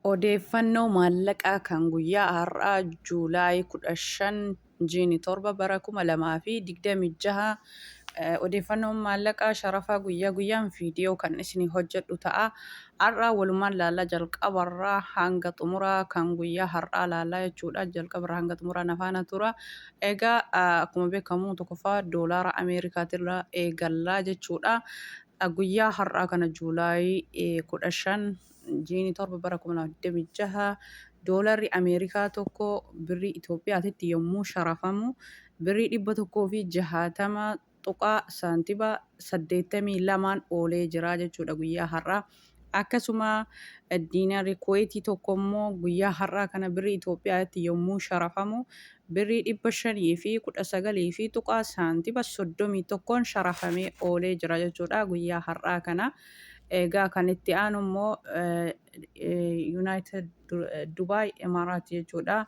Odeeffannoo maallaqaa kan guyyaa har'aa Juulaayii 15 bara 2026. Odeeffannoon maallaqaa sharafa guyyaa guyyaan viidiyoo kan isin hojjedhu ta'a. Har'aa walumaan laallaa jalqabarraa hanga xumuraa kan guyyaa har'aa laallaa jechuudha. Jalqabarraa hanga xumuraa nafaana tura. Egaa akkuma beekamu tokkoffaa doolaara Ameerikaatirraa eegallaa jechuudha. Guyyaa har'aa kana Juulaayii 15 bara 2026 doolaarri Ameerikaa tokko birrii Itoophiyaatitti yommuu sharafamu birrii 160 tuqaa saantiba 82 oolee jira jechuudha guyyaa har'aa. Akkasuma diinarri Kuweetii tokko immoo guyyaa har'aa kana birrii Itoophiyaatti yommuu sharafamu birrii 519 fi tuqaa saantiba 31 sharafamee oolee jira jechuudha guyyaa har'aa kana. Egaa kan itti aanu immoo United Dubai Emiraat jechuudha.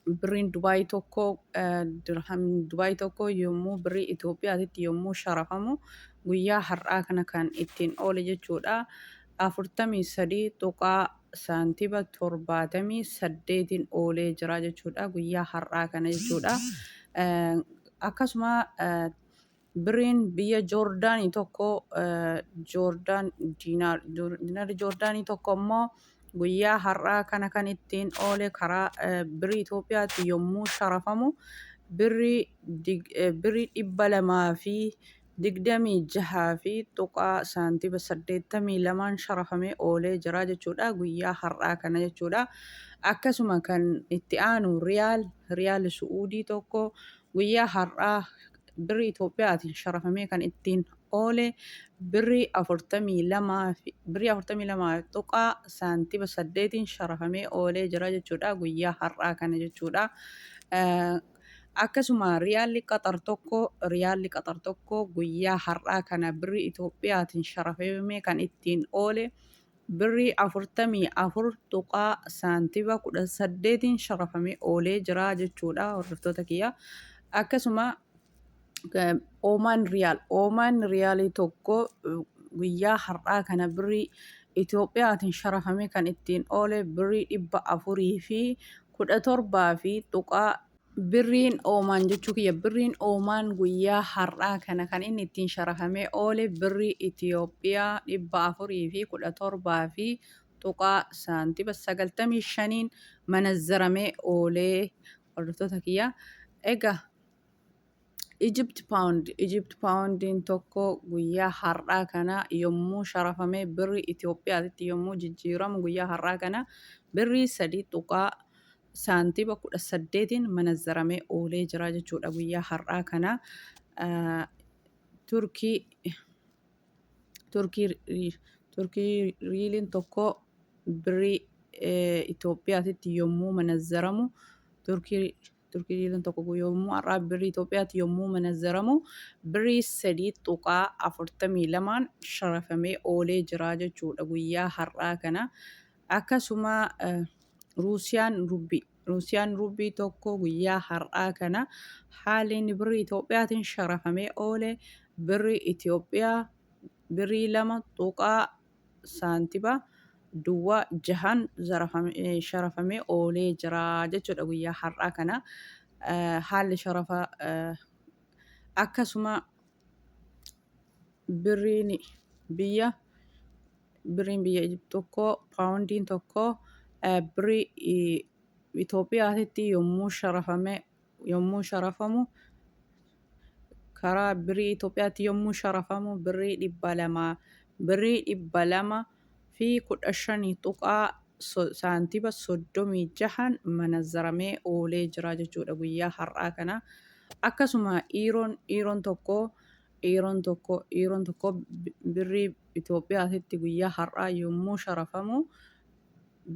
Birriin Dubaayii tokko dirhamni Dubaayii tokko yommuu birrii Itoophiyaatitti yommuu sharafamu guyyaa har'aa kana kan ittiin oole jechuudha. 43 tuqaa saantiba 78 oolee jira jechuudha guyyaa har'aa kana jechuudha. Akkasuma birriin biyya Joordaanii tokko diinarri Joordaanii tokko immoo guyyaa har'aa kana kan ittiin oole karaa birrii Itoophiyaatti yommuu sharafamu birrii 226 fi tuqaa saantiba 82 sharafamee oolee jira jechuudha guyyaa har'aa kana jechuudha. Akkasuma kan itti aanu riyaal Su'uudii tokko guyyaa har'aa birrii Itoophiyaatiin sharafamee kan ittiin oole birrii 42 tuqaa saantiba 8 sharafamee oolee jira jechuudha guyyaa har'aa kana jechuudha. Akkasuma riyaalli Qaxar tokko guyyaa har'aa kana birrii Itoophiyaatiin sharafamee kan ittiin oole birrii 44 tuqaa saantiba 18 sharafamee oolee jira jechuudha hordoftoota kiyya. Akkasuma Oomaan riyaalii tokko guyyaa har'aa kana birrii Itoophiyaatiin sharafamee kan ittiin oole birrii 417 fi tuqaa birriin Oomaan jechuu kiyya birriin Oomaan guyyaa har'aa kana kan inni ittiin sharafamee oole birrii Itoophiyaa 417 fi tuqaa saantiba 95 manazzaramee oolee hordoftoota kiyya. Egaa Egypt Poundiin tokko guyyaa har'aa kana yommuu sharafamee birrii Itoophiyaatti yommuu jijjiiramu guyyaa har'aa kana birrii 3 tuqaa saantiba 18 manazzaramee oolee jira jechuudha guyyaa har'aa kana. Turkii riiliin tokko birrii Itoophiyaatti yommuu manazzaramu Turkii riiliin tokko yommuu har'aa birrii Itoophiyaatti yommuu manazzaramu birrii 3 tuqaa 42 sharafamee oolee jira jechuudha guyyaa har'aa kana. Akkasuma Ruusiyaan rubii tokko guyyaa har'aa kana haalli inni birrii Itoophiyaatiin sharafamee oole birrii Itoophiyaa birrii 2 tuqaa saantiba duwwaa 6 sharafamee oolee jira jechuudha guyyaa har'aa kana. Haalli sharafa akkasuma birriin biyya Egypt tokko paawundiin tokko birrii Itoophiyaatti yommuu sharafamu karaa birrii Itoophiyaatti yommuu sharafamu birrii 200 fi 15 tuqaa saantiba 36 manazzaramee oolee jira jechuudha guyyaa har'aa kana. Akkasuma iiroon tokko birrii Itoophiyaatti guyyaa har'aa yommuu sharafamu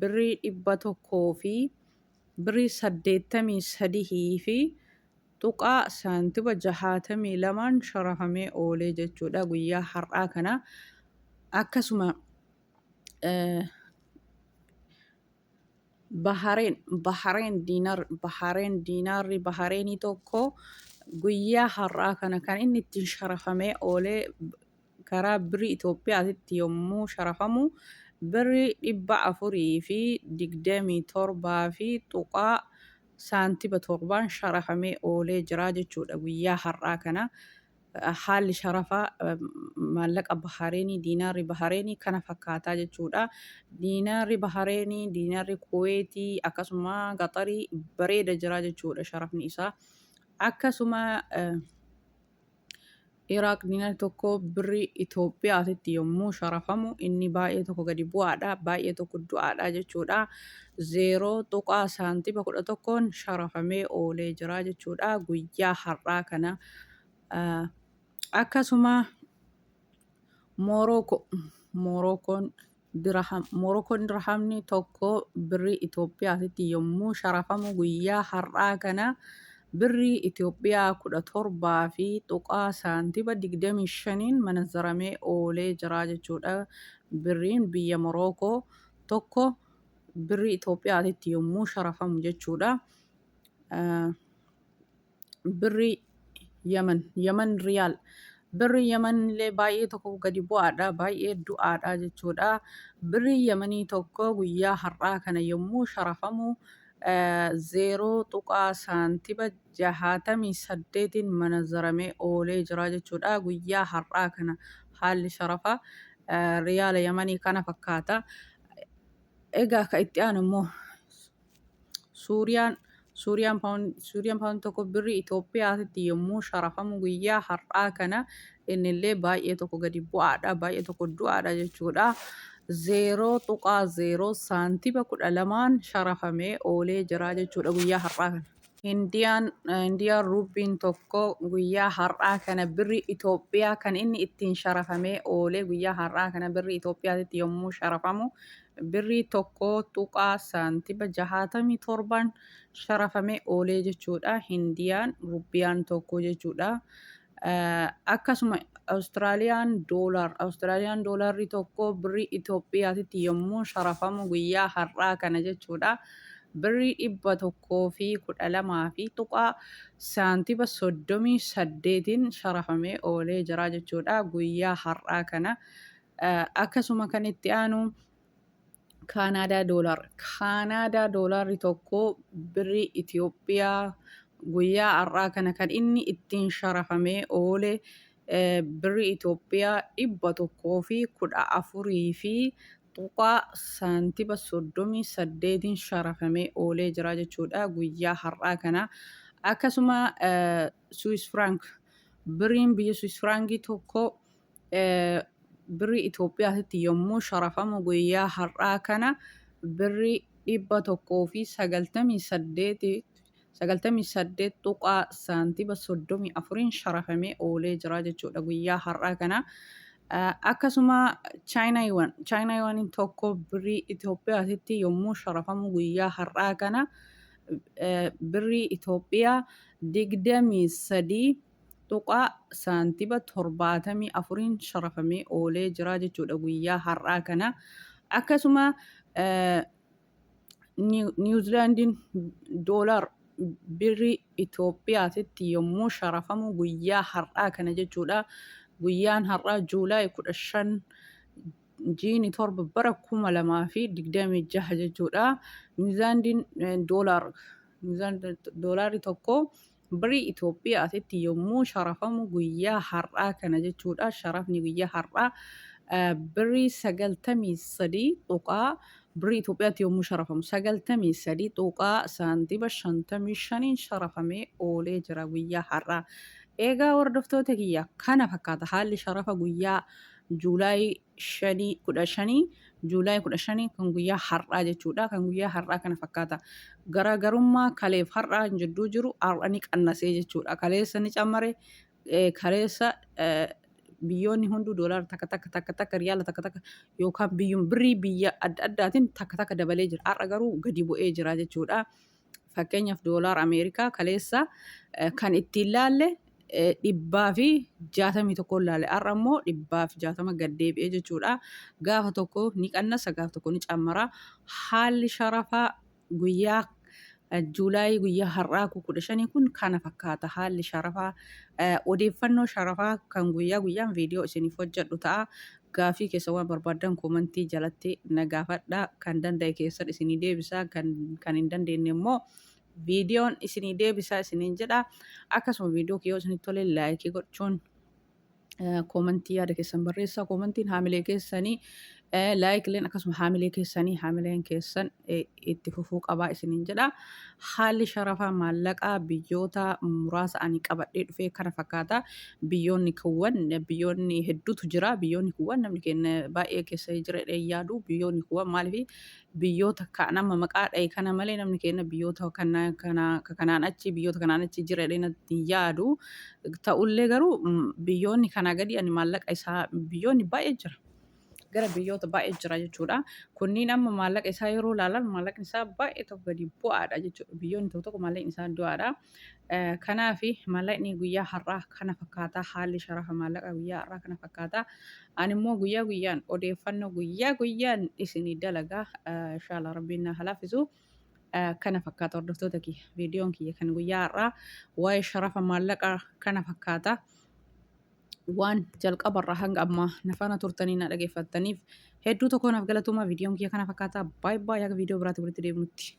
birrii 100 fi birrii 83 fi tuqaa saantiba 62 sharafamee oolee jechuudha guyyaa har'aa kana. Akkasuma diinarri Bahareenii tokko guyyaa har'aa kana kan inni ittiin sharafamee oolee karaa birrii Itoophiyaatti yommuu sharafamu birrii 427.7 sharafamee oolee jira jechuudha guyyaa har'aa kana. Haalli sharafa maallaqa Bahareenii, diinaarri Bahareenii kana fakkaataa jechuudha. Diinaarri Bahareenii, diinaarri Kuweetii akkasuma Qaxarii bareeda jira jechuudha sharafni isaa. Akkasuma Iraaq diinaarri tokko birrii Itoophiyaatitti yommuu sharafamu inni baay'ee tokko gadi bu'aadha, baay'ee tokko du'aadha jechuudha. 0.11 sharafamee oolee jira jechuudha guyyaa har'aa kana. Akkasuma Morokoon dirhamni tokko birrii Itoophiyaatitti yommuu sharafamu guyyaa har'aa kana birrii Itoophiyaa 17.25 manazaramee oolee jira jechuudha. Birriin biyya Morokoo tokko birrii Itoophiyaatitti yommuu sharafamu jechuudha. Birrii Yaman riyaal. Birri Yaman illee baay'ee tokko gadi bu'aadha, baay'ee du'aadha jechuudha. Birri Yamanii tokko guyyaa har'aa kana yommuu sharafamu 0.68 manazaramee oolee jira jechuudha. Guyyaa har'aa kana haalli sharafa riyaala Yamanii kana fakkaata. Egaa kan itti aanu immoo Suuriyaan paawundi tokko birrii Itoophiyaatitti yommuu sharafamu guyyaa har'aa kana innillee baay'ee tokko gadi bu'aadha, baay'ee tokko du'aadha jechuudha. 0.0 sharafamee oolee jira jechuudha guyyaa har'aa kana. Indiyaan ruubiin tokko guyyaa har'aa kana birrii Itoophiyaa kan inni ittiin sharafamee oolee guyyaa har'aa kana birrii Itoophiyaatitti yommuu sharafamu birrii 1.67 sharafamee oolee jechuudha. Indiyaan ruubiyaan tokko jechuudha. Akkasuma Awustiraaliyaan doolaarri tokko birrii Itoophiyaatitti yommuu sharafamu guyyaa har'aa kana jechuudha. Birrii 112.38 sharafamee oolee jira jechuudha guyyaa har'aa kana. Akkasuma kan itti aanu Kaanaadaa doolaarri tokko birrii Itoophiyaa guyyaa har'aa kana kan inni ittiin sharafamee oole birrii Itoophiyaa 114.38 sharafamee oolee jira jechuudha guyyaa har'aa kana. Akkasuma Swiss franc birriin biyya Swiss frankii tokko birrii Itoophiyaatitti yommuu sharafamu guyyaa har'aa kana birrii 198.34 sharafamee oolee jira jechuudha guyyaa har'aa kana. Akkasuma chaayinaayiwaan tokko birrii Itoophiyaatitti yommuu sharafamu guyyaa har'aa kana birrii Itoophiyaa 23.74 sharafamee oolee jira jechuudha guyyaa har'aa kana. Akkasuma Niwuzilaandiin birrii Itoophiyaatitti yommuu sharafamu guyyaa har'aa kana jechuudha. Guyyaan har'aa Juulaay 15 jiini torba bara 2026 jechuudha. Niwuzilaandiin doolaarri tokko birrii Itoophiyaatitti yommuu sharafamu guyyaa har'aa kana jechuudha. Sharafni guyyaa har'aa birrii 93 birrii Itoophiyaatti yommuu sharafamu 93.55 sharafamee oolee jira guyyaa har'aa. Egaa hordoftoota kiyya kana fakkaata haalli sharafa guyyaa Juulaay 15 kan guyyaa har'aa jechuudha. Kan guyyaa har'aa kana fakkaata. Garaagarummaa kaleef har'aa jidduu jiru har'a ni qannasee jechuudha. Kaleessa ni cammare, kaleessa biyyoonni hunduu doolaara takka riyaala takka yookaan birrii biyya adda addaatiin takka dabalee jira. Har'a garuu gadi bu'ee jira jechuudha. Fakkeenyaaf doolaara Ameerikaa kaleessa kan ittiin laalle 161 laale. Har'a immoo 160 gad deebi'ee jechuudha. Gaafa tokko ni qannasa, gaafa tokko ni cammara. Haalli sharafaa guyyaa Juulaay guyyaa har'aa 15 kun kana fakkaata. Haalli sharafaa odeeffannoo sharafaa kan guyyaa guyyaan viidiyoo isiniif hojjedhu ta'a. gaafii keessa waan barbaadan koomentii jalatti na gaafadhaa. Kan danda'e keessan isinii deebisaa, kan hin dandeenye immoo viidiyoon isinii deebisaa isiniin jedha. Akkasuma viidiyoo kiyoo isinitti tole laayikii gochuun koomentii yaada keessan barreessaa. Koomentiin haamilee keessanii laayikileen akkasuma haamilee keessanii haamileen keessan itti fufuu qabaa isiniin jedha. Haalli sharafaa maallaqaa biyyoota muraasa ani qabadhee dhufee kana fakkaata. Biyyoonni hedduutu jira. Biyyoonni kuuwwan namni keenya baay'ee keessa jira yaadu. Biyyoonni kuuwwan maaliif biyyoota nama maqaa dhahe kana malee namni keenya biyyoota kanaan achi biyyoota kanaan achi jira natti yaadu. Ta'ullee garuu biyyoonni kanaa gadi ani maallaqa isaa biyyoonni baay'ee jira. Gara biyyoota baay'ee jira jechuudha. Kunniin amma maallaqa isaa yeroo ilaalan maallaqni isaa baay'ee tokko gadi bu'aadha jechuudha. Biyyoonni tokko tokko maallaqni isaa du'aadha. Kanaaf maallaqni guyyaa har'aa kana fakkaata. Haalli sharafa maallaqa guyyaa har'aa kana fakkaata. Ani immoo guyyaa guyyaan odeeffannoo guyyaa guyyaan isinii dalagaa. Inshallah rabbiin na halaafisu. Kana fakkaata hordoftoota kiyya. Viidiyoon kiyya kan guyyaa har'aa waa'ee sharafa maallaqaa kana fakkaata. Waan jalqabarraa hanga ammaa na faana turtanii na dhaggeeffattaniif hedduu tokko naaf galatoomaa. Viidiyoon kiyya kana fakkaata. Baay'ee baay'ee akka viidiyoo biraatti walitti deebinutti.